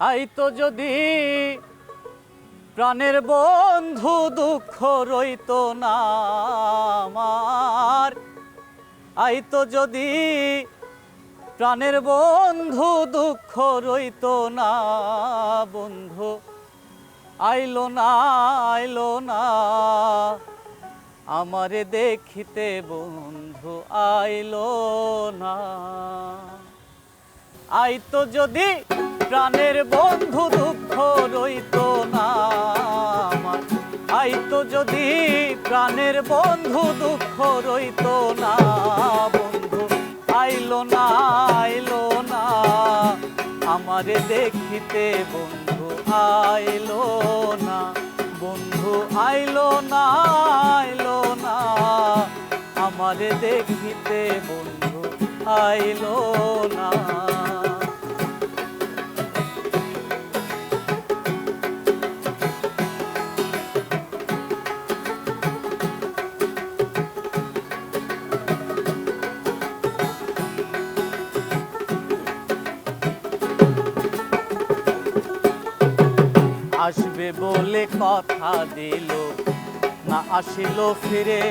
আইতো যদি প্রাণের বন্ধু দুঃখ রইতো না আমার, আইতো যদি প্রাণের বন্ধু দুঃখ রইতো না বন্ধু, আইলো না আইলো না আমারে দেখিতে বন্ধু আইলো না। আইতো যদি প্রাণের বন্ধু দুঃখ রইতো না আমার, আইতো যদি প্রাণের বন্ধু দুঃখ রইতো না বন্ধু, আইলো না আইলো না আমারে দেখিতে বন্ধু আইলো না বন্ধু, আইলো না আইলো না আমারে দেখিতে বন্ধু আইলো না। আসবে বলে কথা দিল না আসিল ফিরে,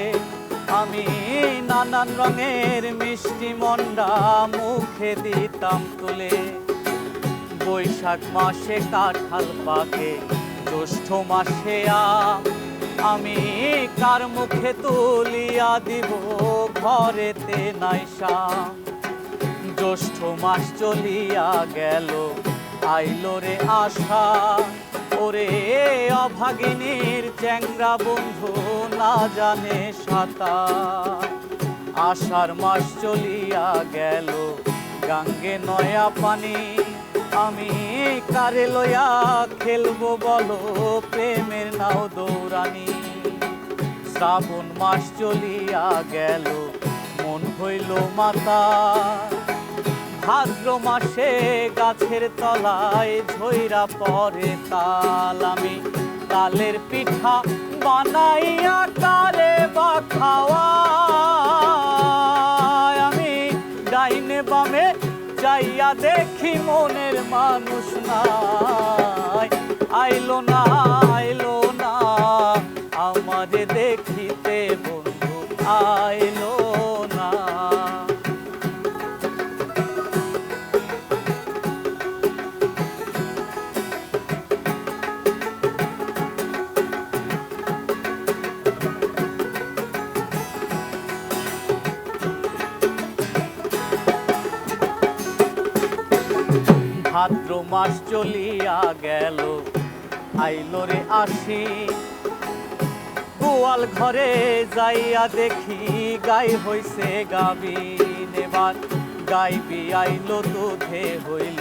আমি নানান রঙের মিষ্টি মন্ডা মুখে দিতাম তুলে। বৈশাখ মাসে কাঁঠাল পাকে, জ্যৈষ্ঠ মাসে আমি কার মুখে তুলিয়া দিব ঘরেতে নাইসা। জ্যৈষ্ঠ মাস চলিয়া গেল আইলো রে আশা, ওরে অভাগিনীর চ্যাংরা বন্ধু না জানে সাঁতার। আষাঢ় মাস চলিয়া গেল গাঙ্গে নয়া পানি, আমি কারে লইয়া খেলবো বলো প্রেমের নাও দৌড়ানি। শ্রাবণ মাস চলিয়া গেল মন হইল মাতা, ভাদ্র মাসে গাছের তলায় ঝইরা পরে তাল। আমি তালের পিঠা বানাইয়া কারে বা খাওয়াই, আমি ডাইনে বামে যাইয়া দেখি মনের মানুষ নাই। আইলো না আইলো না আমারে দেখিতে বন্ধু আইলো না। ভাদ্র মাস চলিয়া গেল আইলো রে আসি, গোয়াল ঘরে যাইয়া দেখি গাই হইছে গাবিন। এবার গাই বিয়াইলো দুধে হইল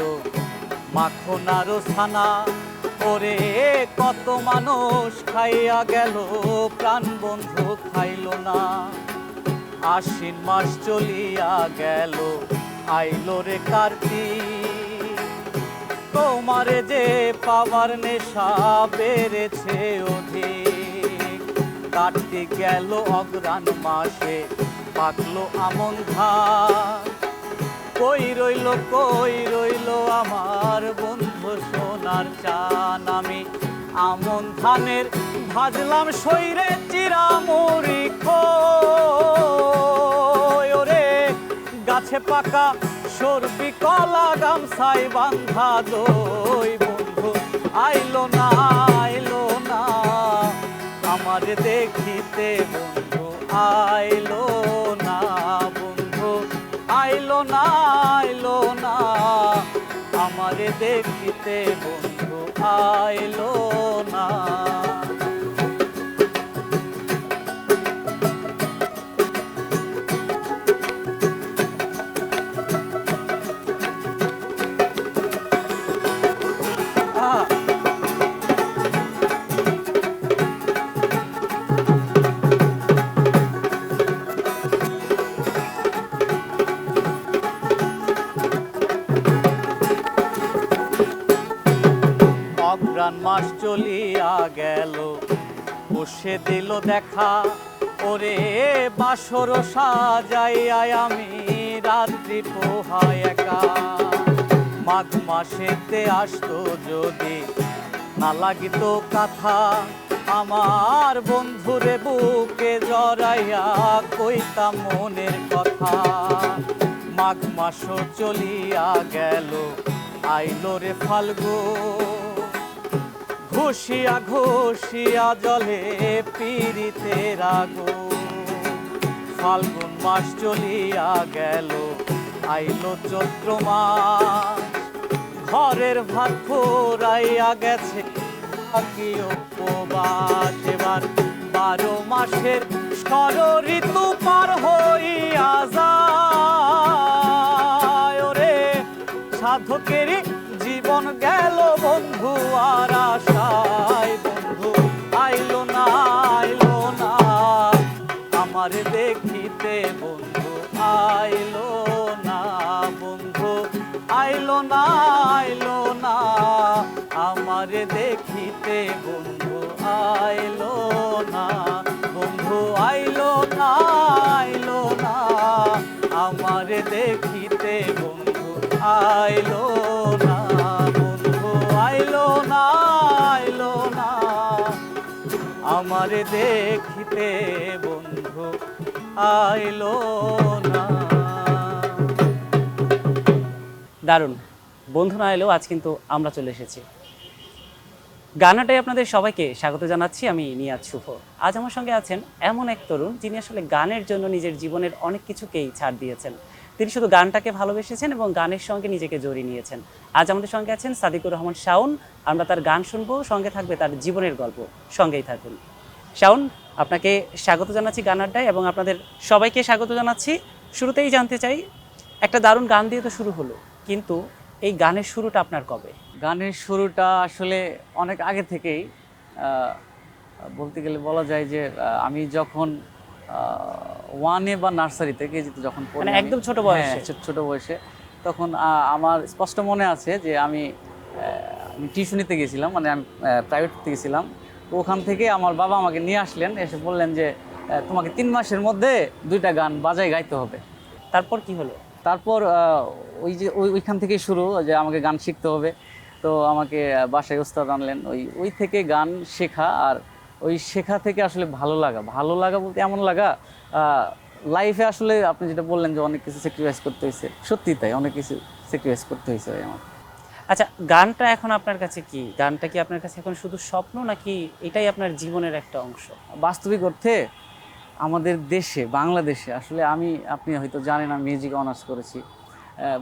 মাখন আরো ছানা, ওরে কত মানুষ খাইয়া গেল প্রাণ বন্ধু খাইলো না। আশ্বিন মাস চলিয়া গেল আইলো রে কার্তিক, তোমারে যে পাওয়ার নেশা বেড়েছে অধিক। কার্তিক গেল অগ্রাণ মাসে পাকলো আমন ধান, কই রইল আমার বন্ধু সোনার চান। আমি আমন ধানের ভাজলাম শরীরে চিরামুড়ি খই, ওরে গাছে পাকা সরবি কলা গামছাই বান্ধা দই বন্ধু আইলো না আইলো না আমারে দেখিতে বন্ধু আইলো না বন্ধু, আইলো না আইলো না আমারে দেখিতে বন্ধু আইলো না। অগ্রাণ মাস চলিয়া গেল বসে দিল দেখা, ওরে বাসর সাজাইয়া আমি রাত্রি পোহায় একা। মাঘ মাসেতে আসতো যদি না লাগিত কাথা, আমার বন্ধুরে বুকে জড়াইয়া কইতাম মনের কথা। মাঘ মাসও চলিয়া গেল, আইলো রে ফাল্গুন, ঘুষিয়া ঘুষিয়া জলে পীড়িতের আগুন। ফাল্গুন মাস চলিয়া গেল, আইলো চৈত্র মাস, ঘরের ভাত ফুরাইয়া গেছে বাকি উপবাস। এবার 12 মাসের ষড় ঋতু পার হইয়া যায়, ওরে সাধকেরই জীবন গেল বন্ধু আর আশায়। বন্ধু আইলো না আমার দেখিতে, বন্ধু আইলো না, বন্ধু আইলো না আমার দেখিতে, বন্ধু আইলো না, বন্ধু আইলো না আমার দেখিতে, বন্ধু আইলো না, বন্ধু আইলো না আমার দেখিতে, বন্ধু আইলো না। দারুণ, বন্ধু না এলেও আজ কিন্তু আমরা চলে এসেছি। গানাটাই আপনাদের সবাইকে স্বাগত জানাচ্ছি। আমি নিয়াজ শুভ। আজ আমার সঙ্গে আছেন এমন এক তরুণ যিনি আসলে গানের জন্য নিজের জীবনের অনেক কিছুকেই ছাড় দিয়েছেন। তিনি শুধু গানটাকে ভালোবেসেছেন এবং গানের সঙ্গে নিজেকে জড়িয়ে নিয়েছেন। আজ আমাদের সঙ্গে আছেন সাদিকুর রহমান শাওন। আমরা তার গান শুনবো, সঙ্গে থাকবে তার জীবনের গল্প। সঙ্গেই থাকুন। শাওন, আপনাকে স্বাগত জানাচ্ছি গান আড্ডায় এবং আপনাদের সবাইকে স্বাগত জানাচ্ছি। শুরুতেই জানতে চাই, একটা দারুণ গান দিয়ে তো শুরু হলো, কিন্তু এই গানের শুরুটা আপনার কবে? গানের শুরুটা আসলে অনেক আগে থেকেই, বলতে গেলে বলা যায় যে আমি যখন ওয়ানে বা নার্সারিতে কেজিতে যখন পড়ি, মানে একদম ছোট বয়সে? ছোট বয়সে, তখন আমার স্পষ্ট মনে আছে যে আমি টিউশনিতে গেছিলাম, মানে আমি প্রাইভেটতে গেছিলাম। তো ওখান থেকে আমার বাবা আমাকে নিয়ে আসলেন, এসে বললেন যে তোমাকে 3 মাসের মধ্যে 2টা গান বাজায় গাইতে হবে। তারপর কি হলো? তারপর ওইখান থেকেই শুরু, যে আমাকে গান শিখতে হবে। তো আমাকে বাসায় ওস্তাদ আনলেন, ওই থেকে গান শেখা। আর ওই শেখা থেকে আসলে ভালো লাগা বলতে এমন লাগা, লাইফে আসলে আপনি যেটা বললেন যে অনেক কিছু স্যাক্রিফাইস করতে হয়েছে, সত্যি তাই, অনেক কিছু স্যাক্রিফাইস করতে হয়েছে আমার। আচ্ছা, গানটা এখন আপনার কাছে কি? গানটা কি আপনার কাছে এখন শুধু স্বপ্ন, নাকি এটাই আপনার জীবনের একটা অংশ? বাস্তবিক অর্থে আমাদের দেশে, বাংলাদেশে আসলে আপনি হয়তো জানেন আমি মিউজিক অনার্স করেছি।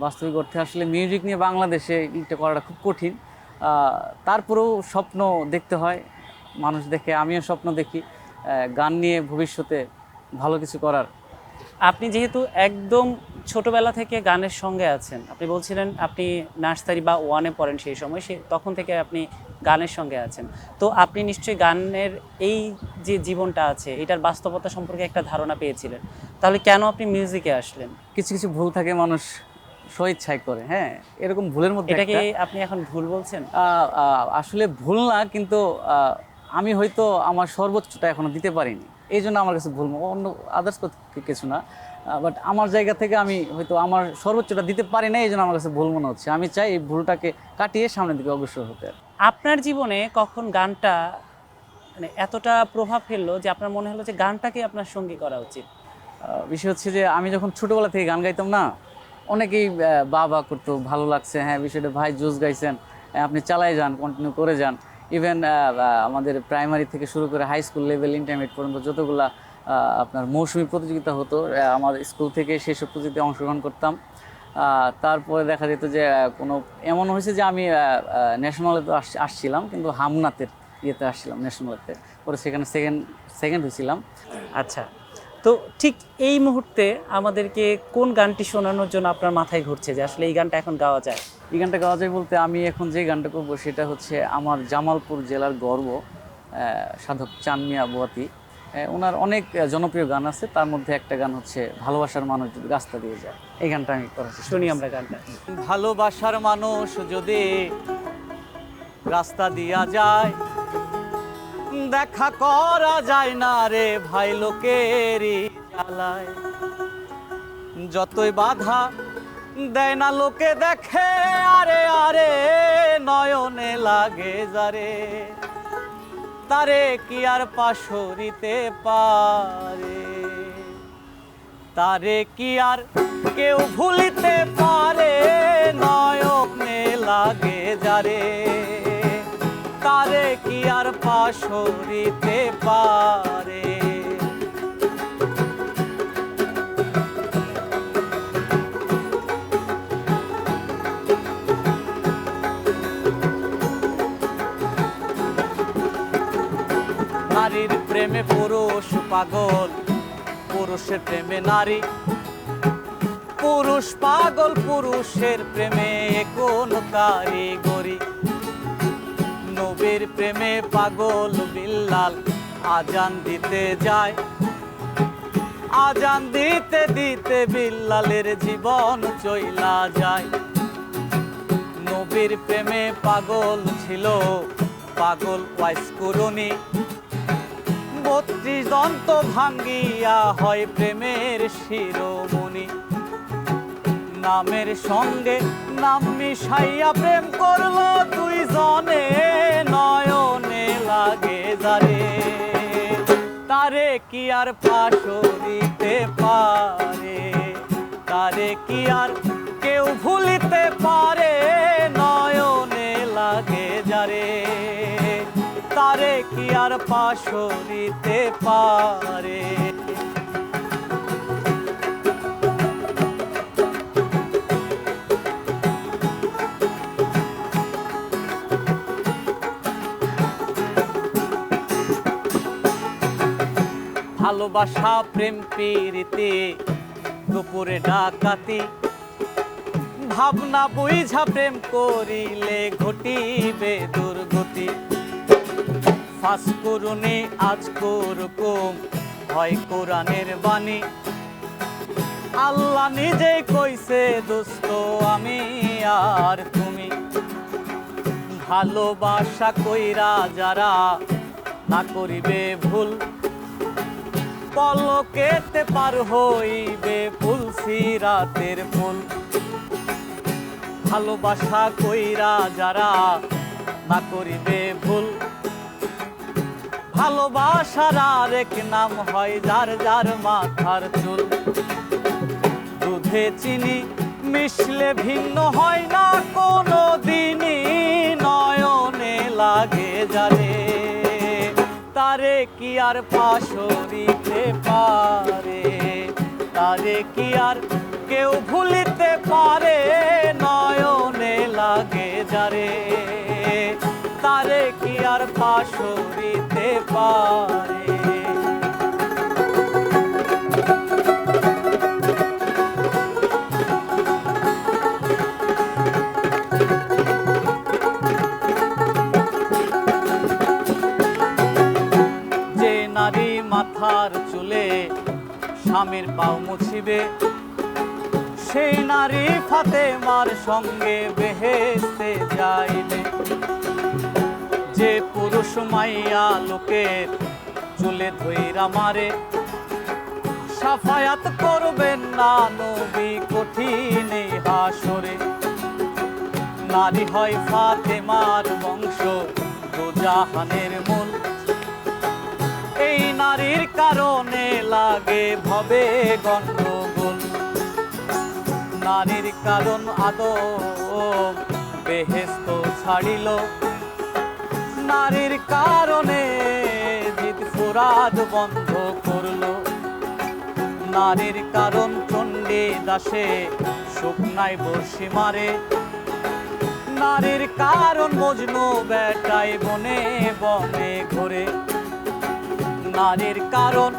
বাস্তবিক অর্থে আসলে মিউজিক নিয়ে বাংলাদেশে এটা করাটা খুব কঠিন। তারপরেও স্বপ্ন দেখতে হয়, মানুষ দেখে, আমিও স্বপ্ন দেখি গান নিয়ে ভবিষ্যতে ভালো কিছু করার। আপনি যেহেতু একদম ছোটবেলা থেকে গানের সঙ্গে আছেন, আপনি বলছিলেন আপনি নার্সারি বা ওয়ানে পড়েন, সেই সময় তখন থেকে আপনি গানের সঙ্গে আছেন। তো আপনি নিশ্চয়ই গানের এই যে জীবনটা আছে, এটার বাস্তবতা সম্পর্কে একটা ধারণা পেয়েছিলেন। তাহলে কেন আপনি মিউজিকে আসলেন? কিছু কিছু ভুল থাকে, মানুষ স্বেচ্ছায় করে। হ্যাঁ, এরকম ভুলের মধ্যে এটাকে আপনি এখন ভুল বলছেন? আসলে ভুল না, কিন্তু আমি হয়তো আমার সর্বোচ্চটা এখনো দিতে পারিনি, এই জন্য আমার কাছে ভুল। অন্য আদার্স কিছু না, বাট আমার জায়গা থেকে আমি হয়তো আমার সর্বোচ্চটা দিতে পারি না, এই জন্য আমার কাছে ভুল মনে হচ্ছে। আমি চাই এই ভুলটাকে কাটিয়ে সামনের দিকে অগ্রসর হতে। আপনার জীবনে কখন গানটা মানে এতটা প্রভাব ফেললো যে আপনার মনে হলো যে গানটাকে আপনার সঙ্গী করা উচিত? বিষয় হচ্ছে যে আমি যখন ছোটোবেলা থেকে গান গাইতাম না, অনেকেই বাবা করতো, ভালো লাগছে, হ্যাঁ বিষয়টা ভাই জোস গাইছেন, আপনি চালাই যান, কন্টিনিউ করে যান। ইভেন আমাদের প্রাইমারি থেকে শুরু করে হাই স্কুল লেভেল, ইন্টারমিডিয়েট পর্যন্ত যতগুলা আপনার মৌসুমী প্রতিযোগিতা হতো, আমার স্কুল থেকে সেসব প্রতিযোগিতায় অংশগ্রহণ করতাম। তারপরে দেখা যেত যে কোনো এমন হয়েছে যে আমি ন্যাশনালে তো আসছিলাম, কিন্তু হামনাতের ইয়েতে আসছিলাম, ন্যাশনালেতে, পরে সেখানে সেকেন্ড হয়েছিলাম। আচ্ছা, তো ঠিক এই মুহূর্তে আমাদেরকে কোন গানটি শোনানোর জন্য আপনার মাথায় ঘুরছে যে আসলে এই গানটা এখন গাওয়া যায়? এই গানটা গাওয়া যায় বলতে আমি এখন যে গানটা করবো সেটা হচ্ছে আমার জামালপুর জেলার গর্ব, সাধক চাঁদ মিয়া বুয়াতি। ওনার অনেক জনপ্রিয় গান আছে, তার মধ্যে একটা গান হচ্ছে ভালোবাসার মানুষ যদি রাস্তা দিয়ে যায়। এই গানটা আমি করার চেষ্টা শুনি আমরা গানটা। ভালোবাসার মানুষ যদি রাস্তা দিয়া যায়, দেখা করা যায় না রে ভাই লোকেরই জ্বালায়, যতই বাধা দেয় না লোকে দেখে আরে আরে নয়নে লাগে যারে তারে কি আর পাশরিতে পারে তারে কি আর কেউ ভুলিতে পারে নয়নে লাগে যারে তারে কি আর পাশরিতে পারে নারীর প্রেমে পুরুষ পাগল পুরুষের প্রেমে নারী পুরুষ পাগল পুরুষের প্রেমে কোন কারিগরি নবীর প্রেমে পাগল বিল্লাল আজান দিতে যায় আজান দিতে দিতে বিল্লালের জীবন চইলা যায় নবীর প্রেমে পাগল ছিল পাগল ওয়াইস কুরুনি 32 দন্ত ভাঙ্গিয়া হয় প্রেমের শিরোমণি নামের সঙ্গে নাম মিশাইয়া প্রেম করলো দুইজনে নয়নে লাগে যারে তারে কি আর পাশরিতে পারে তারে কি আর কেউ ভুলিতে পারে নয়নে লাগে যারে তারে কি আর পাশরিতে পারে ভালোবাসা প্রেম প্রীতি দুপুরে ডাকাতি ভাবনা বুঝা প্রেম করিলে ঘটিবে দুর্গতি ফাঁস করুনি আজ করুম হয় কোরআনের বাণী আল্লাহ নিজে কইছে দোস্ত আমি আর তুমি ভালোবাসা কইরা যারা না করিবে ভুল পলকেতে পার হইবে ফুল সিরাতের ফুল ভালোবাসা কইরা যারা না করিবে ভুল ভালোবাসার আরেক নাম হয় যার যার মাথার চুল দুধে চিনি মিশলে ভিন্ন হয় না কোনো দিনই নয়নে লাগে যারে তারে কি আর পাশরিতে পারে তারে কি আর কেউ ভুলিতে পারে নয়নে লাগে যারে তারে কি আর পাশরিতে পারে যে নারী মাথার চুলে স্বামীর পাও মুছিবে সেই নারী ফাতেমার সঙ্গে বেহেশতে যাইবে যে পুরুষ মাইয়া লোকের চুলে ধইরা মারে সাফায়াত করবেন না নবী কঠিন হাসরে নারী হয় ফাতেমার বংশ দুজাহানের মূল এই নারীর কারণে লাগে ভবে গন্ডগোল নারীর কারণ আদম বেহেশত ছাড়িল নারীর কারণে জিদ ফুরাদ বন্ধ করলো নারীর কারণ চণ্ডী দাসে শুকনায় বর্ষি মারে নারীর কারণ মজনু বেটায় বনে বনে ঘুরে নারীর কারণ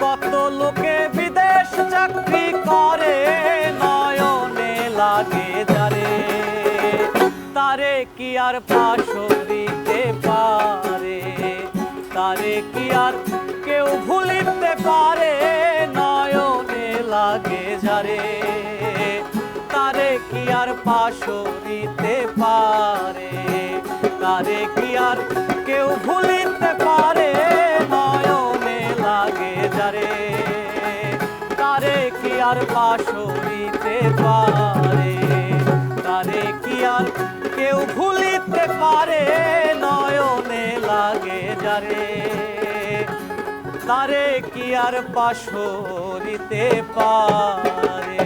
কত লোকে বিদেশ চাকরি করে নয়নে লাগে যারে তারে কি আর পাশরিতে পারে তারে কি আর কেউ ভুলিতে পারে নয়নে লাগে যারে তারে কি আর পাশরিতে পারে তারে কি আর কেউ ভুলিতে পারে নয়নে লাগে যারে তারে কি আর পাশরিতে পারে, তারে কি আর কেউ ভুলিতে পারে, নয়নে লাগে যারে, তারে কি আর পাশরিতে পারে।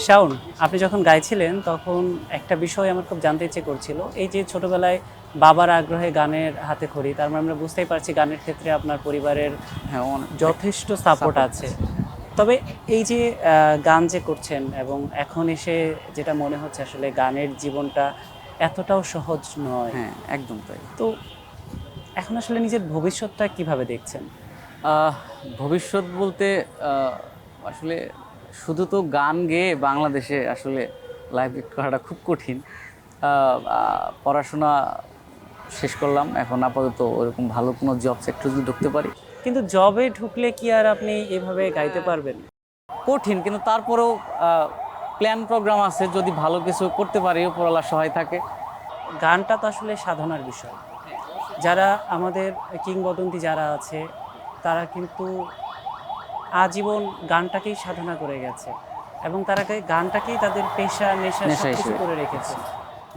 শাওন, আপনি যখন গাইছিলেন তখন একটা বিষয় আমার খুব জানতে ইচ্ছে করছিল, এই যে ছোটবেলায় বাবার আগ্রহে গানের হাতে খড়ি, তার মানে আমরা বুঝতেই পারছি গানের ক্ষেত্রে আপনার পরিবারের হ্যাঁ যথেষ্ট সাপোর্ট আছে। তবে এই যে গান যে করছেন এবং এখন এসে যেটা মনে হচ্ছে আসলে গানের জীবনটা এতটাও সহজ নয়। হ্যাঁ একদম তাই। তো এখন আসলে নিজের ভবিষ্যৎটা কিভাবে দেখছেন? ভবিষ্যৎ বলতে আসলে শুধু তো গান গেয়ে বাংলাদেশে আসলে লাইফ লিড করাটা খুব কঠিন। পড়াশোনা শেষ করলাম, এখন আপাতত ওরকম ভালো কোনো জব সেক্টর যদি ঢুকতে পারি। কিন্তু জবে ঢুকলে কি আর আপনি এভাবে গাইতে পারবেন? কঠিন, কিন্তু তারপরেও প্ল্যান প্রোগ্রাম আছে, যদি ভালো কিছু করতে পারি উপরওয়ালা সহায় থাকে। গানটা তো আসলে সাধনার বিষয়। যারা আমাদের কিংবদন্তি যারা আছে তারা কিন্তু আজীবন গানটাকেই সাধনা করে গেছে এবং তারা গানটাকেই তাদের পেশা নেশা নেশা সবকিছু হিসেবে। করে রেখেছে।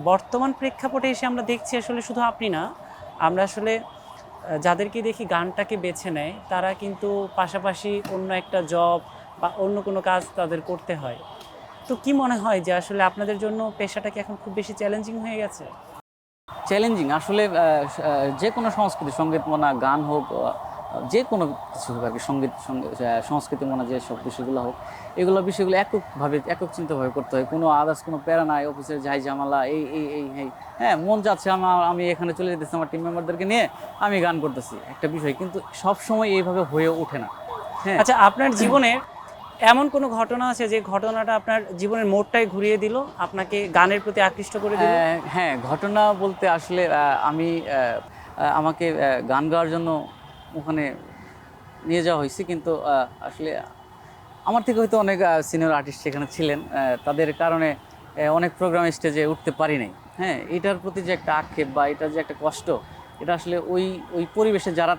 বর্তমান প্রেক্ষাপটে এসে আমরা দেখছি আসলে শুধু আপনি না, আমরা আসলে যাদেরকে দেখি গানটাকে বেছে নেয় তারা কিন্তু পাশাপাশি অন্য একটা জব বা অন্য কোনো কাজ তাদের করতে হয়। তো কি মনে হয় যে আসলে আপনাদের জন্য পেশাটা কি এখন খুব বেশি চ্যালেঞ্জিং হয়ে গেছে? চ্যালেঞ্জিং আসলে যে কোনো সংস্কৃতি, সঙ্গীত মনা গান হোক, যে কোনো কিছু হোক আর কি, সঙ্গীত সংস্কৃতি মনা যে সব বিষয়গুলো হোক, এগুলো বিষয়গুলো এককভাবে একক চিন্তাভাবে করতে হয়। কোনো আদার্স কোনো প্যারা নাই, অফিসের ঝাই ঝামেলা এই হ্যাঁ মন যাচ্ছে আমি এখানে চলে যেতেছি আমার টিম মেম্বারদেরকে নিয়ে আমি গান করতেছি একটা বিষয়, কিন্তু সব সময় এইভাবে হয়ে ওঠে না। হ্যাঁ আচ্ছা, আপনার জীবনে এমন কোনো ঘটনা আছে যে ঘটনাটা আপনার জীবনের মোড়টাই ঘুরিয়ে দিল, আপনাকে গানের প্রতি আকৃষ্ট করে দিল? হ্যাঁ ঘটনা বলতে আসলে আমাকে গান গাওয়ার জন্য ওখানে নিয়ে যাওয়া হয়েছে, কিন্তু আসলে আমার থেকে হয়তো অনেক সিনিয়র আর্টিস্ট সেখানে ছিলেন, তাদের কারণে অনেক প্রোগ্রাম স্টেজে উঠতে পারি নাই। হ্যাঁ, এটার প্রতি যে একটা আক্ষেপ বা এটার যে একটা কষ্ট, এটা আসলে ওই ওই পরিবেশে যারা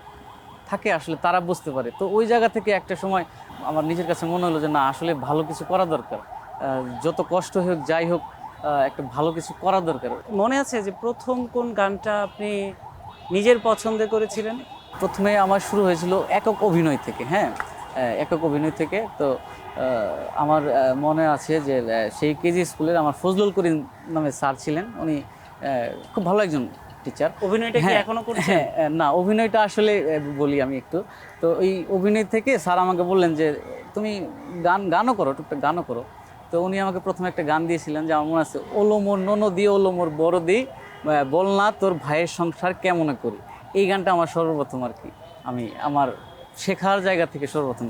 থাকে আসলে তারা বুঝতে পারে। তো ওই জায়গা থেকে একটা সময় আমার নিজের কাছে মনে হলো যে না, আসলে ভালো কিছু করা দরকার, যত কষ্ট হোক যাই হোক, একটা ভালো কিছু করা দরকার। মনে আছে যে প্রথম কোন গানটা আপনি নিজের পছন্দ করেছিলেন? প্রথমে আমার শুরু হয়েছিল একক অভিনয় থেকে। হ্যাঁ, একক অভিনয় থেকে। তো আমার মনে আছে যে সেই কেজি স্কুলের আমার ফজলুল করিম নামে স্যার ছিলেন, উনি খুব ভালো একজন টিচার। অভিনয়টা কি এখনো করছেন? না, অভিনয়টা আসলে বলি আমি একটু। তো এই অভিনয় থেকে স্যার আমাকে বললেন যে তুমি গানও করো, টুকটাক গানও করো। তো উনি আমাকে প্রথমে একটা গান দিয়েছিলেন, যে আমার মনে আছে, ওলো মোর ননদি ওলো মোর বড়দি, বল না তোর ভাইয়ের সংসার কেমনে করি। এই গানটা আমার সর্বপ্রথম আর কি আমি আমার শেখার জায়গা থেকে সর্বপ্রথম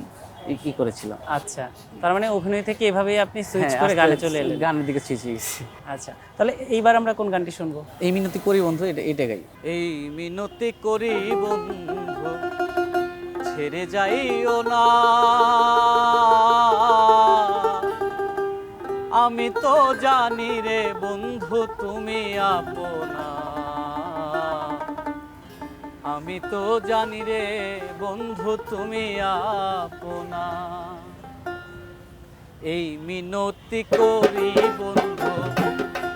কি করেছিলাম। আচ্ছা, তার মানে অভিনয় থেকে এভাবেই আপনি সুইচ হ্যাঁ, করে আস্তে গানে আস্তে চলে এলেন। গানের দিকে ছুঁয়ে গেছি। আচ্ছা, তাহলে এইবার আমরা কোন গানটি শুনবো? এই মিনতি করি বন্ধু, এটা গাই। এই মিনতি করি বন্ধু, ছেড়ে যাইও না, আমি তো জানি রে বন্ধু তুমি আপনা, আমি তো জানি রে বন্ধু তুমি আপনা। এই মিনতি করি বন্ধু,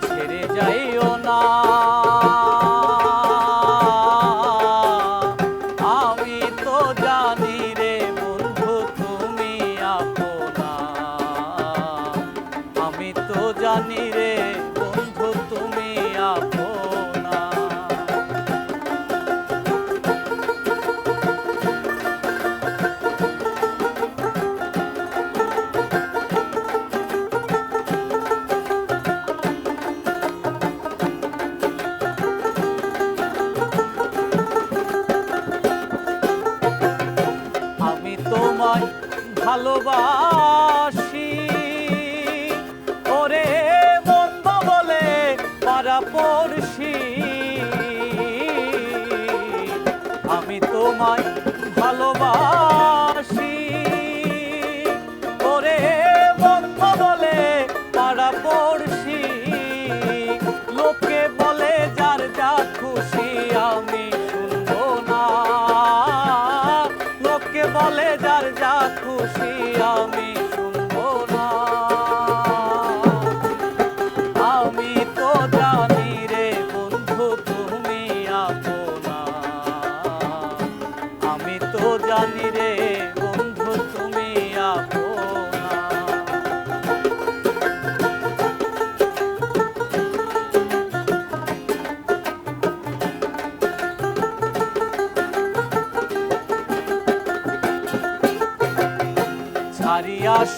ছেড়ে যাইও না, আমি তো জানি রে বন্ধু তুমি আপনা, আমি তো জানি রে বন্ধু তুমি আপনা। আমি তোমায় ভালোবাসি, ওরে মন্দ বলে পাড়াপড়শি, আমি তোমায় ভালোবাসি, ওরে মন্দ বলে পাড়াপড়শি, লোকে বলে যার যা খুশি আমি শুনবো না, লোকে বলে যার যা খুশি আমি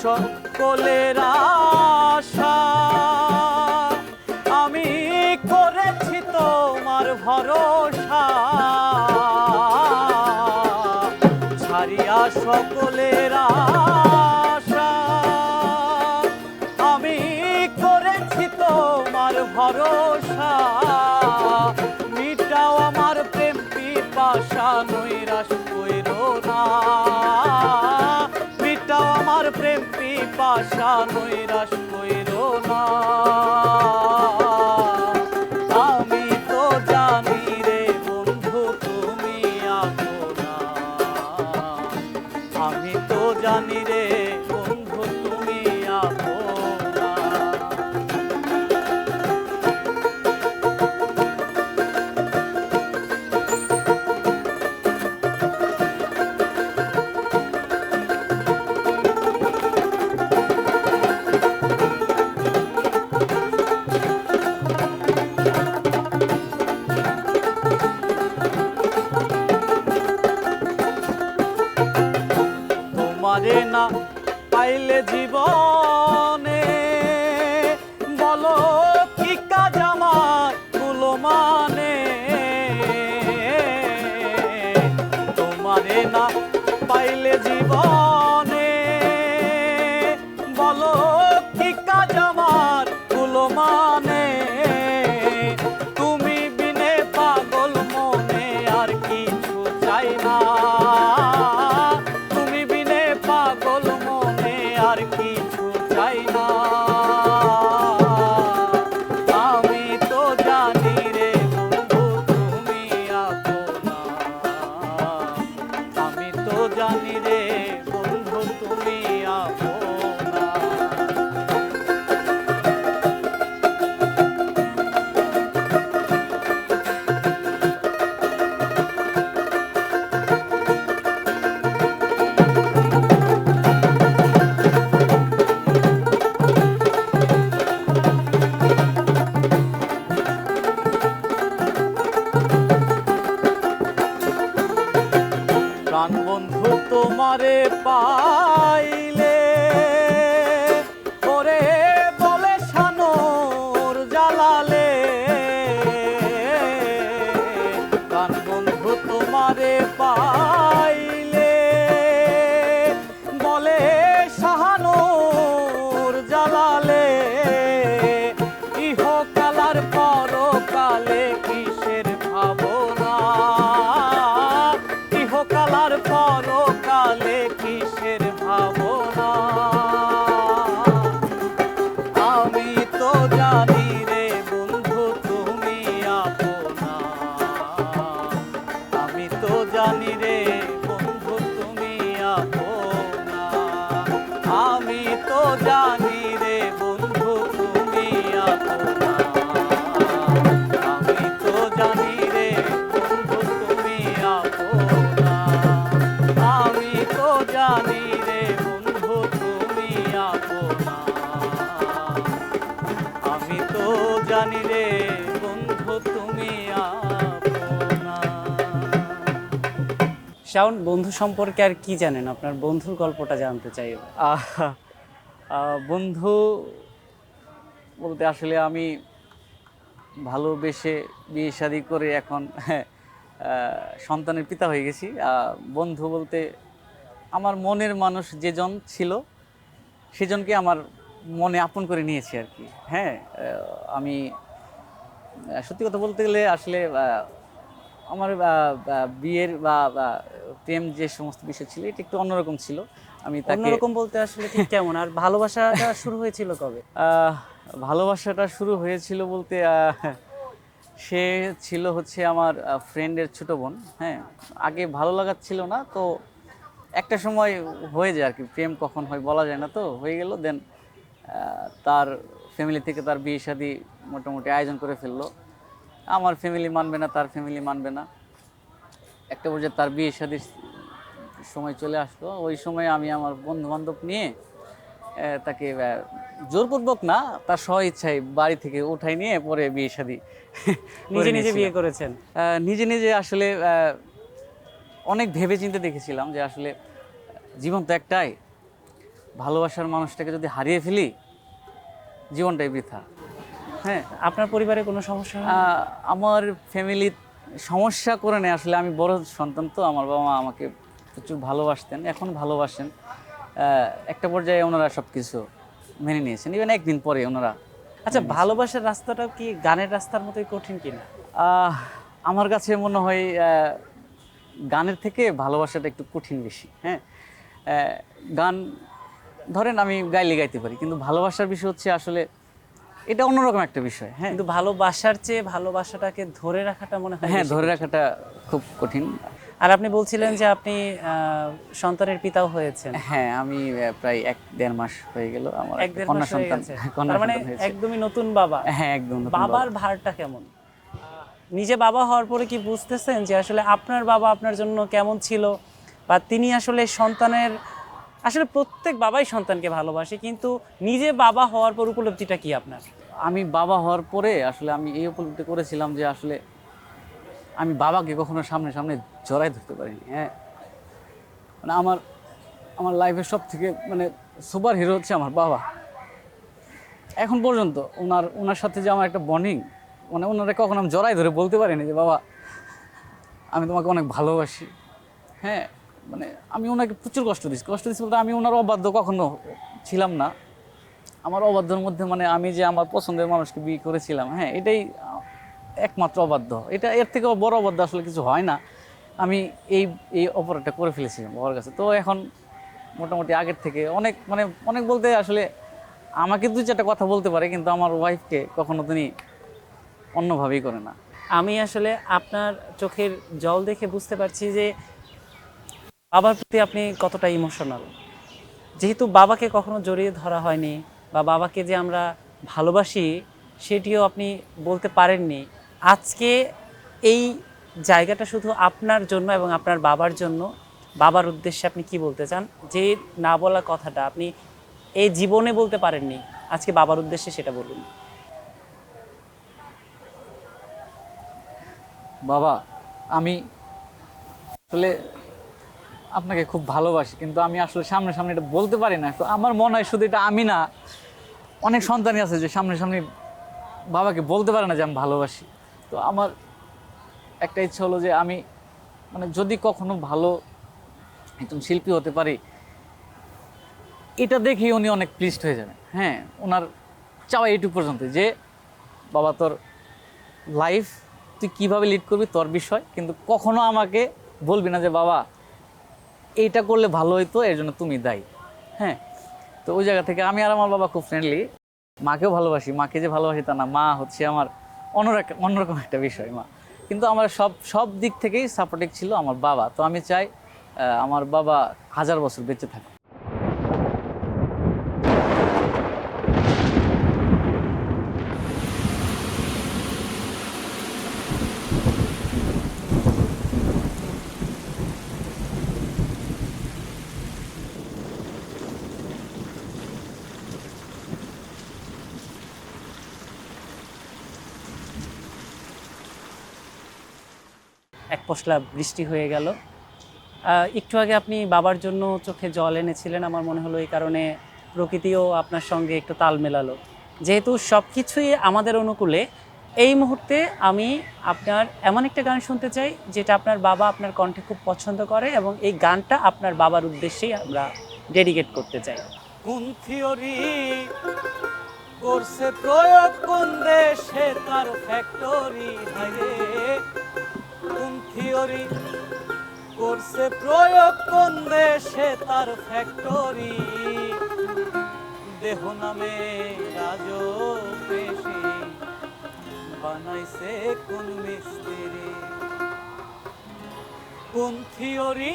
সকলের আশা আমি করেছি তোমার ভরসা ছাড়িয়া সকলের আশা আমি করেছি তোমার ভরসা মিটাও আমার প্রেম পিপাসা নৈরাশ কইরো না মিটাও আমার প্রেম পিপাসা নৈরাশ কইরো না আমি তো জানি রে বন্ধু তুমি আপনা আমি তো জানি রে বন্ধু তুমি আপনা তোমারে না পাইলে জীবনে বলো কি কাজ আমার কুলো মানে তোমারে না পাইলে জীবনে বলো কি কাজ আমার কুলো মানে তুমি বিনে পাগল মনে আর কিছু চাই না পাগল মনে আর কিছু চাই না আমি তো জানি রে বন্ধু তুমি আপনা আমি তো জানি রে বন্ধু তুমি আপনা প্রাণ বন্ধু তোমারে পাইলে ওরে বলে সানোর জালালে প্রাণ বন্ধু তোমারে পাইলে বলে সাহানোর জালালে ইহকালার পরকালে কিসের ভাবনা ইহকালার পরকালে কিসের ভাবনা আমি তো জানি রে বন্ধু তুমি আপনা আমি তো জানি রে বন্ধু তুমি আপনা আমি তো জানি রে বন্ধু তুমি আপনা আমি তো জানি রে বন্ধু তুমি আপনা আমি তো জানি রে বন্ধু তুমি আপনা আমি তো জানি রে বন্ধু তুমি আপনা শাওন, বন্ধু সম্পর্কে আর কি জানেন? আপনার বন্ধুর গল্পটা জানতে চাই এবার। বন্ধু বলতে আসলে আমি ভালোবেসে বিয়ে শাদী করে এখন সন্তানের পিতা হয়ে গেছি। বন্ধু বলতে আমার মনের মানুষ যেজন ছিল সেজনকে আমার মনে আপন করে নিয়েছি আর কি। হ্যাঁ, আমি সত্যি কথা বলতে গেলে আসলে আমার বিয়ের বা প্রেম যে সমস্ত বিষয় ছিল এটা একটু অন্যরকম ছিল। আমি তাকে অন্যরকম বলতে আসলে ঠিক কেমন? আর ভালোবাসাটা শুরু হয়েছিল কবে? ভালোবাসাটা শুরু হয়েছিল বলতে সে ছিল হচ্ছে আমার ফ্রেন্ডের ছোট বোন। হ্যাঁ, আগে ভালো লাগা ছিল না, তো একটা সময় হয়ে যায় আর কি, প্রেম কখন হয় বলা যায় না, তো হয়ে গেল। দেন তার ফ্যামিলি থেকে তার বিয়ে শাদী মোটামুটি আয়োজন করে ফেললো। আমার ফ্যামিলি মানবে না, তার ফ্যামিলি মানবে না, একটা পর্যায়ে তার বিয়ে শাদীর সময় চলে আসলো। ওই সময় আমি আমার বন্ধু বান্ধব নিয়ে তাকে জোরপূর্বক না, তার স্ব ইচ্ছায় বাড়ি থেকে উঠাই নিয়ে পরে বিয়ে শাদী নিজে নিজে বিয়ে করেছেন? নিজে নিজে আসলে অনেক ভেবে চিন্তে দেখেছিলাম যে আসলে জীবন তো একটাই, ভালোবাসার মানুষটাকে যদি হারিয়ে ফেলি, জীবনটাই বৃথা। হ্যাঁ, আপনার পরিবারে কোনো সমস্যা হয়? আমার ফ্যামিলি সমস্যা করে নেয় আসলে। আমি বড় সন্তান, তো আমার বাবা মা আমাকে প্রচুর ভালোবাসতেন, এখন ভালোবাসেন। একটা পর্যায়ে ওনারা সব কিছু মেনে নিয়েছেন, ইভেন একদিন পরে ওনারা। আচ্ছা, ভালোবাসার রাস্তাটা কি গানের রাস্তার মতোই কঠিন কিনা? আমার কাছে মনে হয় গানের থেকে ভালোবাসাটা একটু কঠিন বেশি। হ্যাঁ, গান ধরেন আমি গাইলে গাইতে পারি, কিন্তু ভালোবাসার বিষয় হচ্ছে আসলে এটা অন্যরকম একটা বিষয়। হ্যাঁ, কিন্তু ভালোবাসার চেয়ে ভালোবাসাটাকে ধরে রাখাটা মনে হয় হ্যাঁ, বেশি ধরে কঠিন। রাখাটা খুব কঠিন। আর আপনি বলছিলেন যে আপনি সন্তানের পিতাও হয়েছেন। হ্যাঁ, আমি প্রায় 1-1.5 মাস হয়ে গেল আমার এক একটা দেড় কন্যা মাস হয়ে সন্তান। গেছে। কন্যা তার মানে সন্তান হয়েছে। একদমই নতুন বাবা। হ্যাঁ, একদম নতুন বাবার বাবা। ভারটা কেমন? নিজে বাবা হওয়ার পরে কি বুঝতেছেন যে আসলে আপনার বাবা আপনার জন্য কেমন ছিল, বা তিনি আসলে সন্তানের, আসলে প্রত্যেক বাবাই সন্তানকে ভালোবাসে, কিন্তু নিজে বাবা হওয়ার পর উপলব্ধিটা কি আপনার? আমি বাবা হওয়ার পরে আসলে আমি এই উপলব্ধি করেছিলাম যে আসলে আমি বাবাকে কখনো সামনে সামনে জড়াই ধরতে পারিনি। হ্যাঁ, মানে আমার আমার লাইফের সব থেকে মানে সুপার হিরো হচ্ছে আমার বাবা। এখন পর্যন্ত ওনার সাথে যে আমার একটা বন্ডিং, মানে ওনারা কখনো আমি জড়াই ধরে বলতে পারিনি যে বাবা আমি তোমাকে অনেক ভালোবাসি। হ্যাঁ, মানে আমি ওনাকে প্রচুর কষ্ট দিচ্ছি বলতে আমি ওনার অবাধ্য কখনো ছিলাম না। আমার অবাধ্যর মধ্যে মানে আমি যে আমার পছন্দের মানুষকে বিয়ে করেছিলাম, হ্যাঁ, এটাই একমাত্র অবাধ্য। এটা এর থেকে বড় অবাধ্য আসলে কিছু হয় না। আমি এই এই অপরাধটা করে ফেলেছিলাম বাবার কাছে। তো এখন মোটামুটি আগের থেকে অনেক মানে অনেক বলতে আসলে আমাকে 2-4টা কথা বলতে পারে, কিন্তু আমার ওয়াইফকে কখনো তিনি অন্যভাবেই করে না। আমি আসলে আপনার চোখের জল দেখে বুঝতে পারছি যে বাবার প্রতি আপনি কতটা ইমোশনাল। যেহেতু বাবাকে কখনো জড়িয়ে ধরা হয়নি, বা বাবাকে যে আমরা ভালোবাসি সেটিও আপনি বলতে পারেননি, আজকে এই জায়গাটা শুধু আপনার জন্য এবং আপনার বাবার জন্য, বাবার উদ্দেশ্যে আপনি কি বলতে চান? যে না বলা কথাটা আপনি এই জীবনে বলতে পারেননি, আজকে বাবার উদ্দেশ্যে সেটা বলুন। বাবা, আমি আসলে আপনাকে খুব ভালোবাসি, কিন্তু আমি আসলে সামনে সামনে এটা বলতে পারি না। তো আমার মনে হয় শুধু এটা আমি না, অনেক সন্তানই আছে যে সামনে সামনে বাবাকে বলতে পারে না যে আমি ভালোবাসি। তো আমার একটা ইচ্ছা হলো যে আমি মানে যদি কখনো ভালো একজন শিল্পী হতে পারি, এটা দেখেই উনি অনেক প্লিজড হয়ে যাবেন। হ্যাঁ, ওনার চাওয়া এইটুকু পর্যন্ত যে বাবা তোর লাইফ তুই কীভাবে লিড করবি তোর বিষয়, কিন্তু কখনো আমাকে বলবি না যে বাবা এইটা করলে ভালো হইতো, এর জন্য তুমি দায়ী। হ্যাঁ, তো ওই জায়গা থেকে আমি আর আমার বাবা খুব ফ্রেন্ডলি। মাকেও ভালোবাসি, মাকে যে ভালোবাসি তা না, মা হচ্ছে আমার অন্যরকম একটা বিষয় মা। কিন্তু আমার সব দিক থেকেই সাপোর্টিভ ছিল আমার বাবা। তো আমি চাই আমার বাবা 1000 বছর বেঁচে থাকে। এক পশলা বৃষ্টি হয়ে গেল। একটু আগে আপনি বাবার জন্য চোখে জল এনেছিলেন, আমার মনে হলো এই কারণে প্রকৃতিও আপনার সঙ্গে একটু তাল মেলালো। যেহেতু সব কিছুই আমাদের অনুকূলে, এই মুহূর্তে আমি আপনার এমন একটা গান শুনতে চাই যেটা আপনার বাবা আপনার কণ্ঠে খুব পছন্দ করে, এবং এই গানটা আপনার বাবার উদ্দেশ্যেই আমরা ডেডিকেট করতে চাই। কোন থিওরি করছে প্রয়োগ, কোন দেশে তার ফ্যাক্টরি হাইরে, কোন থিওরি করছে প্রয়োগ, কোন দেশে তার ফ্যাক্টরি, দেহ নামে রাজো পেশি বানাইছে কোন মিস্ত্রি, কোন থিওরি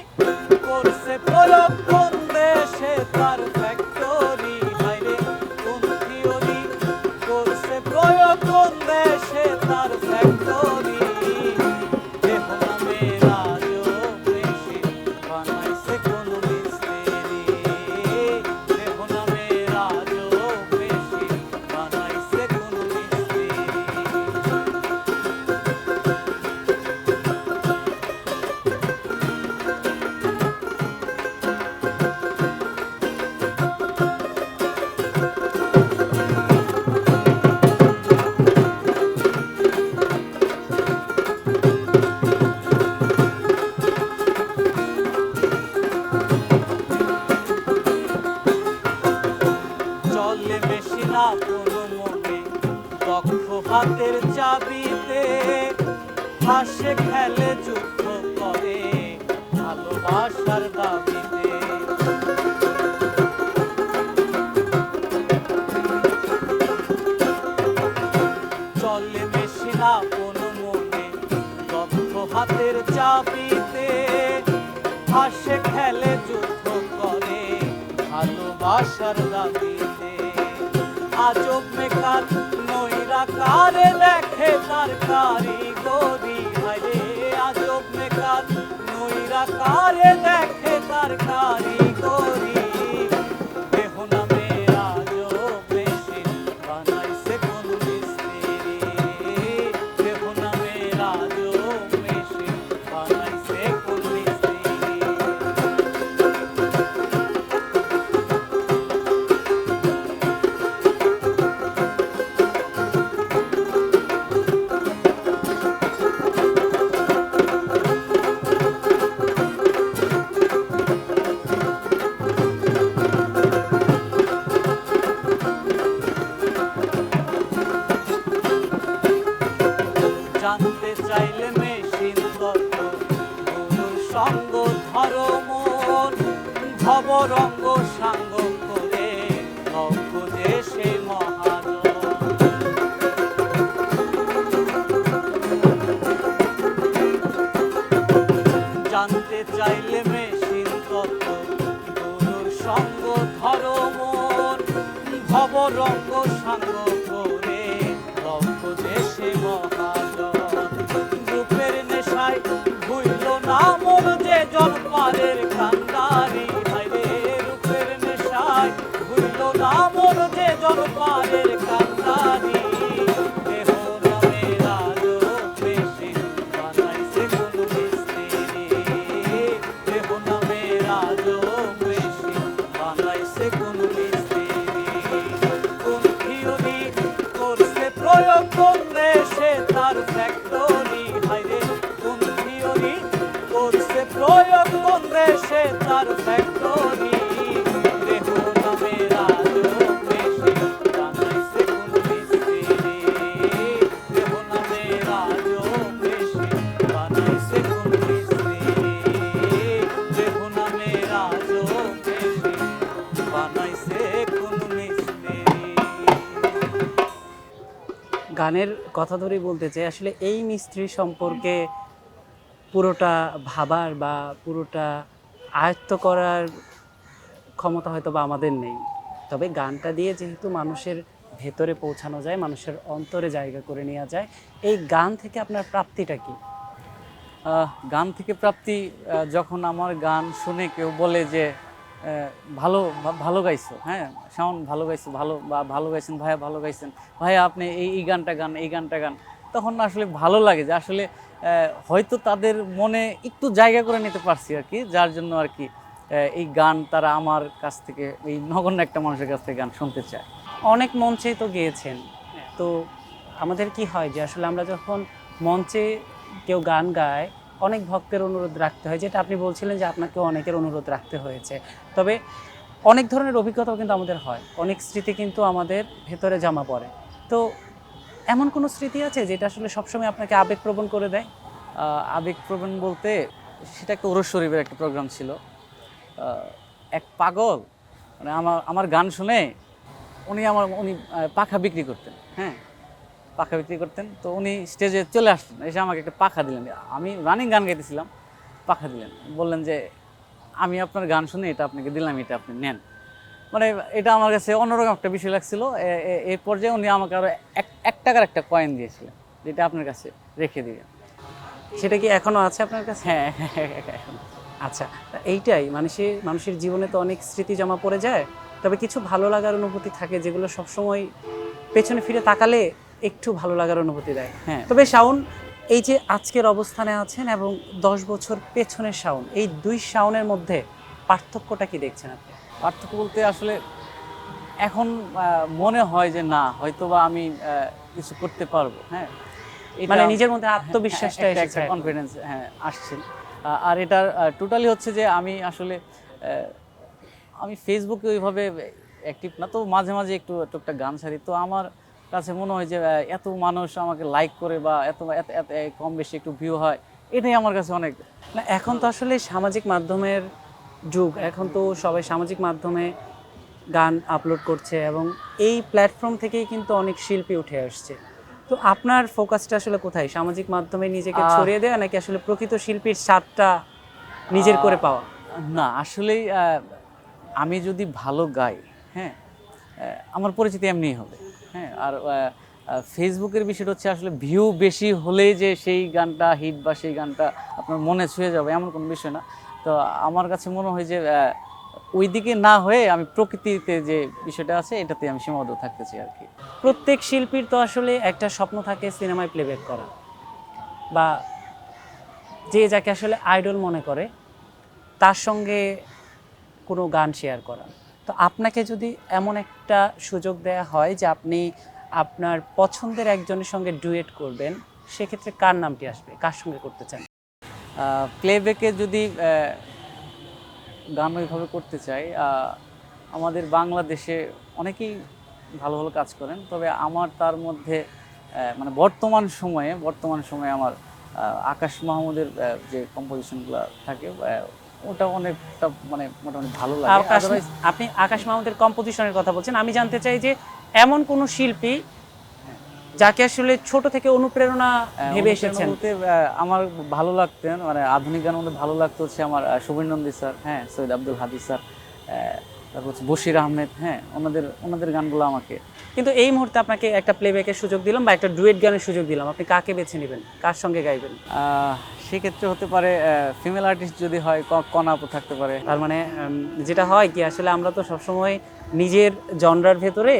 করছে প্রয়োগ, কোন দেশে তার ফ্যাক্টরি হাইরে, কোন থিওরি করছে প্রয়োগ, কোন দেশে তার ফ্যাক্টরি, দেহ নামে রাজো পেশি বানাইছে কোন মিস্ত্রি, দেহ নামে রাজো পেশি বানাইছে কোন মিস্ত্রি। চাবিতে, হাসে খেলে যুদ্ধ করে ভালোবাসার দাবিতে। চলে মেশিন আপন মনে দক্ষ হাতের চাবিতে, হাসে খেলে যুদ্ধ করে ভালোবাসার দাবিতে। আজব মেকার নৈরা কারে দেখে তার কারিগরি, হায়রে আজব মেকার নৈরা কারে দেখে তার কারিগরি। দেহ নামের আজব মেশিন বানাইছে কোন মিস্ত্রি, দেহ নামের আজব মেশিন বানাইছে কোন মিস্ত্রি। জানতে চাইলে মেশিন তত্ত্ব, গুরুর সঙ্গ ধরো মন, ভবরঙ্গ সাঙ্গ করে লক্ষ যে সে মহাজন। জানতে চাইলে মেশিন তত্ত্ব, গুরুর সঙ্গ ধরো মন, ভবরঙ্গ সাঙ্গ করে লক্ষ যে সে মহাজন। রূপের নেশায় ভুইল না মন যে জলপারের কান্ডারি, হায়রে রূপের নেশায় ভুইল না মন যে জলপারের কান্ডারি। দেহ নামের আজব মেশিন বানাইছে কোন মিস্ত্রি, দেহ নামের আজব মেশিন বানাইছে কোন মিস্ত্রি। কোন থিওরি করছে প্রয়োগ কোন দেশে তার ফ্যাক্টরি, হায়রে কোন থিওরি করছে প্রয়োগ কোন দেশে তার ফ্যাক্টরি। দেহ নামের আজব মেশিন বানাইছে কোন মিস্ত্রি, দেহ নামের আজব মেশিন বানাইছে কোন মিস্ত্রি, দেহ নামের আজব মেশিন বানাইছে কোন মিস্ত্রি। গানের কথা ধরেই বলতে চাই, আসলে এই মিস্ত্রি সম্পর্কে পুরোটা ভাবার বা পুরোটা আয়ত্ত করার ক্ষমতা হয়তো বা আমাদের নেই। তবে গানটা দিয়ে যেহেতু মানুষের ভেতরে পৌঁছানো যায়, মানুষের অন্তরে জায়গা করে নেওয়া যায়, এই গান থেকে আপনার প্রাপ্তিটা কি? গান থেকে প্রাপ্তি, যখন আমার গান শুনে কেউ বলে যে ভালো ভালো গাইছো, হ্যাঁ শাওন ভালো গাইছো, ভালো গাইছেন ভাইয়া, ভালো গাইছেন ভাইয়া, আপনি এই গানটা গান, এই গানটা গান, তখন আসলে ভালো লাগে যে আসলে হয়তো তাদের মনে একটু জায়গা করে নিতে পারছি আর কি, যার জন্য আর কি এই গান তারা আমার কাছ থেকে, এই নগণ্য একটা মানুষের কাছ থেকে গান শুনতে চায়। অনেক মঞ্চেই তো গেয়েছেন, তো আমাদের কি হয় যে আসলে আমরা যখন মঞ্চে কেউ গান গায় অনেক ভক্তের অনুরোধ রাখতে হয়, যেটা আপনি বলছিলেন যে আপনাকে অনেকের অনুরোধ রাখতে হয়েছে। তবে অনেক ধরনের অভিজ্ঞতাও কিন্তু আমাদের হয়, অনেক স্মৃতি কিন্তু আমাদের ভেতরে জমা পড়ে। তো এমন কোনো স্মৃতি আছে যেটা আসলে সবসময় আপনাকে আবেগপ্রবণ করে দেয়? আবেগপ্রবণ বলতে, সেটা একটা ওরস শরীফের একটা প্রোগ্রাম ছিল। এক পাগল মানে আমার গান শুনে উনি পাখা বিক্রি করতেন, হ্যাঁ পাখা বিক্রি করতেন। তো উনি স্টেজে চলে আসতেন, এসে আমাকে একটা পাখা দিলেন। আমি রানিং গান গাইতেছিলাম, পাখা দিলেন, বললেন যে আমি আপনার গান শুনে এটা আপনাকে দিলাম, এটা আপনি নেন। মানে এটা আমার কাছে অন্যরকম একটা বিষয় লাগছিল। এই পর্যায়ে উনি আমাকে আরও 1 টাকার একটা কয়েন দিয়েছিলেন, যেটা আপনার কাছে রেখে দিবেন। সেটা কি এখনো আছে আপনার কাছে? হ্যাঁ এখন আচ্ছা, এইটাই মানুষের জীবনে তো অনেক স্মৃতি জমা পড়ে যায়, তবে কিছু ভালো লাগার অনুভূতি থাকে যেগুলো সবসময় পেছনে ফিরে তাকালে একটু ভালো লাগার অনুভূতি দেয়। হ্যাঁ। তবে শাওন, এই যে আজকের অবস্থানে আছেন এবং 10 বছর পেছনের শাওন, এই দুই শাওনের মধ্যে পার্থক্যটা কি দেখছেন আপনি? পার্থক্য বলতে আসলে এখন মনে হয় যে না, হয়তোবা আমি কিছু করতে পারবো, হ্যাঁ মানে নিজের মধ্যে আত্মবিশ্বাসটা এসেছে, কনফিডেন্স হ্যাঁ আসছে। আর এটা টোটালি হচ্ছে যে আমি আসলে আমি ফেসবুকে ওইভাবে অ্যাক্টিভ না, তো মাঝে মাঝে একটু টুকটাক গান ছাড়ি। তো আমার কাছে মনে হয় যে এত মানুষ আমাকে লাইক করে বা এত এত এত কম বেশি একটু ভিউ হয়, এটাই আমার কাছে অনেক। না এখন তো আসলে সামাজিক মাধ্যমের যুগ, এখন তো সবাই সামাজিক মাধ্যমে গান আপলোড করছে এবং এই প্ল্যাটফর্ম থেকেই কিন্তু অনেক শিল্পী উঠে আসছে। তো আপনার ফোকাসটা আসলে কোথায়, সামাজিক মাধ্যমে নিজেকে ছড়িয়ে দেওয়া নাকি আসলে প্রকৃত শিল্পীর স্বাদটা নিজের করে পাওয়া? না আসলেই আমি যদি ভালো গাই, হ্যাঁ, আমার পরিচিতি এমনিই হবে, হ্যাঁ। আর ফেসবুকের বিষয়টা হচ্ছে আসলে ভিউ বেশি হলেই যে সেই গানটা হিট বা সেই গানটা আপনার মনে ছুঁয়ে যাবে এমন কোনো বিষয় না। তো আমার কাছে মনে হয় যে ওই দিকে না হয়ে আমি প্রকৃতিতে যে বিষয়টা আছে এটাতে আমি সীমাবদ্ধ থাকতে চাই আর কি। প্রত্যেক শিল্পীর তো আসলে একটা স্বপ্ন থাকে সিনেমায় প্লেব্যাক করা, বা যে যাকে আসলে আইডল মনে করে তার সঙ্গে কোনো গান শেয়ার করা। তো আপনাকে যদি এমন একটা সুযোগ দেয়া হয় যে আপনি আপনার পছন্দের একজনের সঙ্গে ডুয়েট করবেন, সেক্ষেত্রে কার নামটি আসবে, কার সঙ্গে করতে চান? প্লেব্যাকে যদি গান ওইভাবে করতে চাই, আমাদের বাংলাদেশে অনেকেই ভালো ভালো কাজ করেন, তবে আমার তার মধ্যে মানে বর্তমান সময়ে আমার আকাশ মাহমুদের যে কম্পোজিশনগুলো থাকে ওটা অনেকটা মানে মোটামুটি ভালো লাগে। আপনি আকাশ মাহমুদের কম্পোজিশনের কথা বলছেন, আমি জানতে চাই যে এমন কোন শিল্পী যাকে আসলে ছোট থেকে অনুপ্রেরণা ভেবে এসেছেন? আমার ভালো লাগতেন মানে আধুনিক গানের মধ্যে ভালো লাগতো হচ্ছে আমার শুভেন নন্দী স্যার, হ্যাঁ, সৈয়দ আব্দুল হাদি স্যার, তারপর হচ্ছে বশির আহমেদ, হ্যাঁ, ওনাদের গানগুলো আমাকে। কিন্তু এই মুহূর্তে আপনাকে একটা প্লেব্যাকের সুযোগ দিলাম বা একটা ডুয়েট গানের সুযোগ দিলাম, আপনি কাকে বেছে নেবেন, কার সঙ্গে গাইবেন? সেক্ষেত্রে হতে পারে ফিমেল আর্টিস্ট যদি হয় কনা আপু থাকতে পারে। তার মানে যেটা হয় কি, আসলে আমরা তো সবসময় নিজের জনরার ভেতরে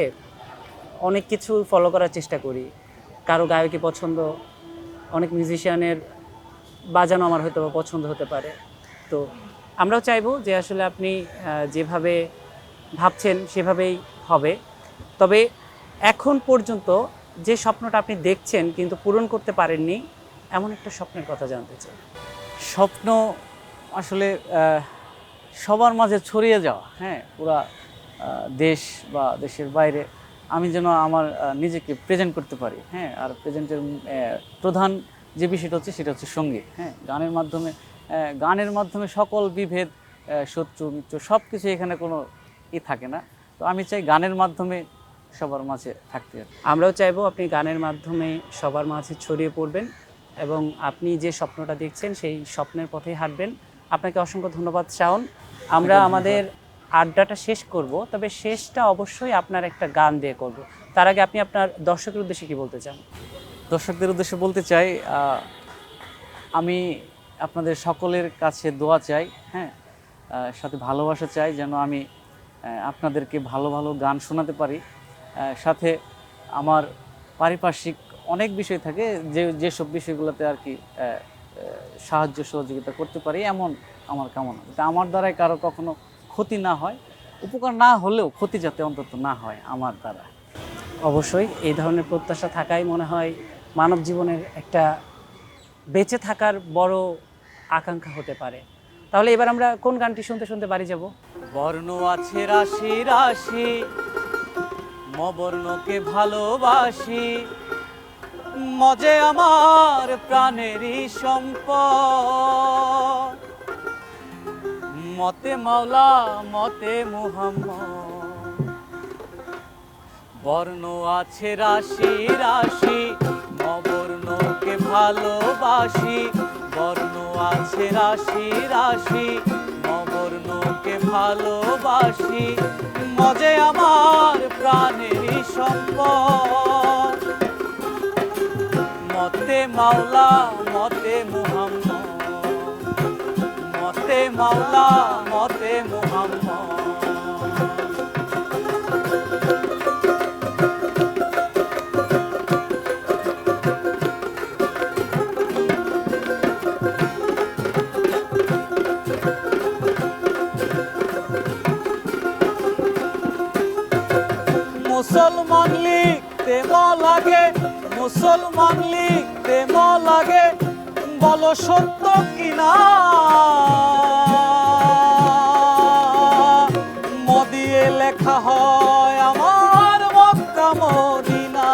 অনেক কিছু ফলো করার চেষ্টা করি। কারো গায়কী পছন্দ, অনেক মিউজিশিয়ানের বাজানো আমার হয়তো পছন্দ হতে পারে। তো আমরাও চাইবো যে আসলে আপনি যেভাবে ভাবছেন সেভাবেই হবে। তবে এখন পর্যন্ত যে স্বপ্নটা আপনি দেখছেন কিন্তু পূরণ করতে পারেননি, এমন একটা স্বপ্নের কথা জানতে চাই। স্বপ্ন আসলে সবার মাঝে ছড়িয়ে যাওয়া, হ্যাঁ, পুরা দেশ বা দেশের বাইরে আমি যেন আমার নিজেকে প্রেজেন্ট করতে পারি, হ্যাঁ। আর প্রেজেন্টের প্রধান যে বিষয়টা হচ্ছে সেটা হচ্ছে সঙ্গীত, হ্যাঁ। গানের মাধ্যমে সকল বিভেদ, শত্রু মিত্র সব কিছু এখানে কোনো থাকে না। তো আমি চাই গানের মাধ্যমে সবার মাঝে থাকতে। আমরাও চাইবো আপনি গানের মাধ্যমে সবার মাঝে ছড়িয়ে পড়বেন এবং আপনি যে স্বপ্নটা দেখছেন সেই স্বপ্নের পথেই হাঁটবেন। আপনাকে অসংখ্য ধন্যবাদ শাওন। আমরা আমাদের আড্ডাটা শেষ করব, তবে শেষটা অবশ্যই আপনার একটা গান দিয়ে করব। তার আগে আপনি আপনার দর্শকের উদ্দেশ্যে কি বলতে চান? দর্শকদের উদ্দেশ্যে বলতে চাই, আমি আপনাদের সকলের কাছে দোয়া চাই, হ্যাঁ, সাথে ভালোবাসা চাই যেন আমি আপনাদেরকে ভালো ভালো গান শোনাতে পারি। সাথে আমার পারিপার্শ্বিক অনেক বিষয় থাকে যেসব বিষয়গুলোতে আর কি সাহায্য সহযোগিতা করতে পারি, এমন আমার কামনা। যাতে আমার দ্বারাই কারো কখনো ক্ষতি না হয়, উপকার না হলেও ক্ষতি যাতে অন্তত না হয় আমার দ্বারা। অবশ্যই এই ধরনের প্রত্যাশা থাকাই মনে হয় মানব জীবনের একটা বেঁচে থাকার বড় আকাঙ্ক্ষা হতে পারে। তাহলে এবার আমরা কোন গানটি শুনতে শুনতে বাড়ি যাব? বর্ণ আছে রাশি রাশি, মবর্ণকে ভালোবাসি, মজে আমার প্রাণেরই সম্পদ, মতে মাওলা মতে মুহাম্মদ। বর্ণ আছে রাশি রাশি, মবর্ণকে ভালোবাসি, বর্ণ আছে রাশি রাশি, মবর্ণকে ভালোবাসি, মজে আমার প্রাণেরই সম্পদ, মতে মাওলা মতে মুহাম্মদ, মতে মাওলা মতে মুহাম্মদ। মুসলমান লিখতে লাগে, মুসলমান লিখতে লাগে, বলো সত্য কিনা, মদিয়ে লেখা হয় আমার মক্কা মদিনা।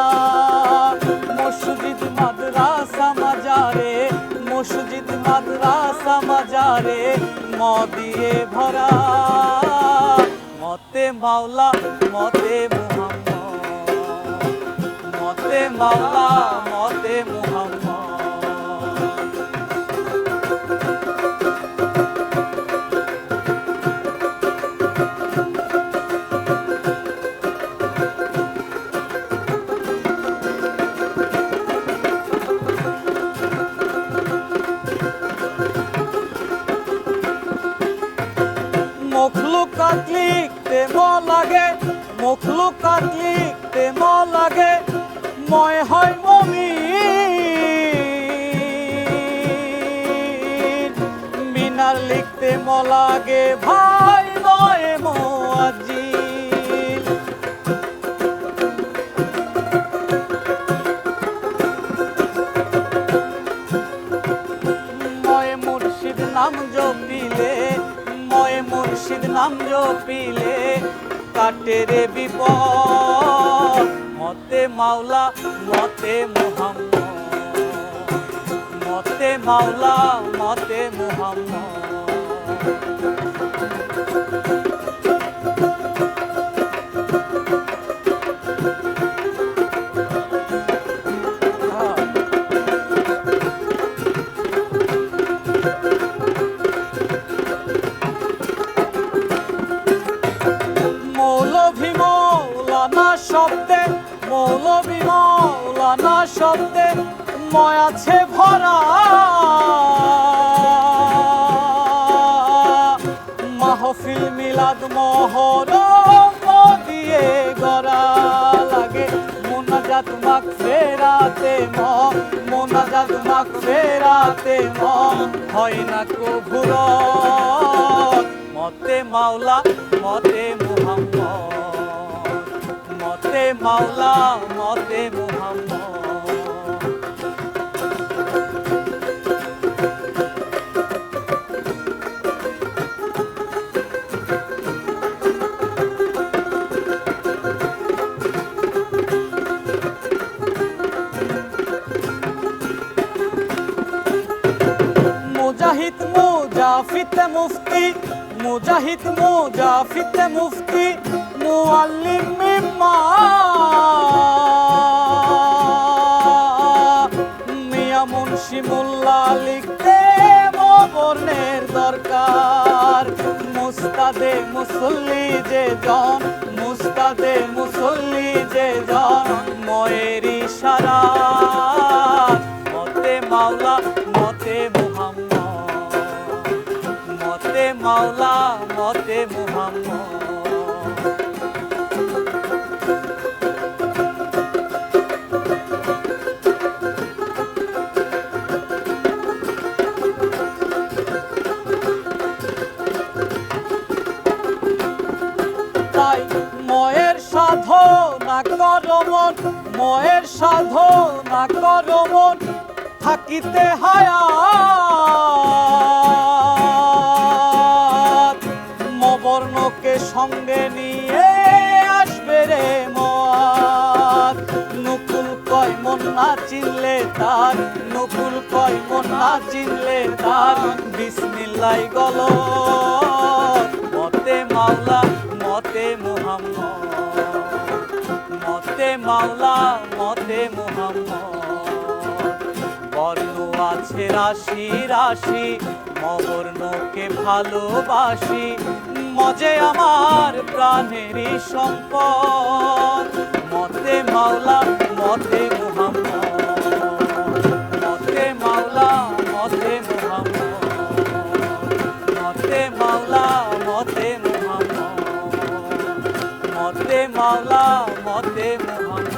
মসজিদ মাদ্রাসা মাজারে ম দিয়ে ভরা মতে মাওলা মতে মুহাম্মদ মতে মাওলা মতে মুহাম্মদ মখলুকাত লিখতে ম লাগে মখলুকাত লিখতে ম লাগে ময় হয় মমিন মিনার লিখতে ম লাগে ভাই ময় মুয়াজ্জিন ময় মুর্শিদ নাম জপিলে ময় মুর্শিদ নাম জপিলে কাটে রে বিপদ মতে মাওলা মতে মুহাম্মদ মতে মাওলা মতে মুহাম্মদ মৌলভী মৌলানা শব্দে মৌলভী মৌলানা শব্দে ময় আছে ভরা মাহফিল মিলাদ মহরম দিয়ে গড়া লাগে মোনাজাত মাগফিরাতে মোনাজাত মাগফিরাতে হয় না কবুরত মতে মাওলা মতে মুহাম্মদ মতে মাওলা মতে মুহাম্মদ মুজাহিদ মুজাফিতে মুফতি মুজাহিদ মুজাফিতে মুফতি মুআল্লিম মিম্মা মিয়া মুন্সি মোল্লা লিখতে বর্ণের দরকার মুস্তাদে মুসল্লি যে জন মুস্তাদে মুসল্লি যে জন ময়ের ইশারা মতে মাওলা মতে মুহাম্মদ মতে মাওলা মতে মুহাম্মদ তাই ময়ের সাধনা করো মন ময়ের সাধনা করো মন থাকিতে হায়াত মবর্ণকে সঙ্গে নিয়ে আসবে রে মত নুকুল কয় মন না চিনলে তার নুকুল কয় মন না চিনলে তার বিসমিল্লাহ গল মতে মাওলা মতে মুহাম্মদ মতে মাওলা মতে মুহাম্মদ বর্ণ আছে রাশি রাশি মবর্ণকে ভালোবাসি মজে আমার প্রাণেরই সম্পদ মতে মাওলা মতে মুহাম্মদ মতে মাওলা মতে মুহাম্মদ মতে মাওলা মতে মুহাম্মদ মতে মাওলা মতে মুহাম্মদ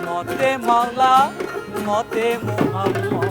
মতে মাওলা মতে মুহাম্মদ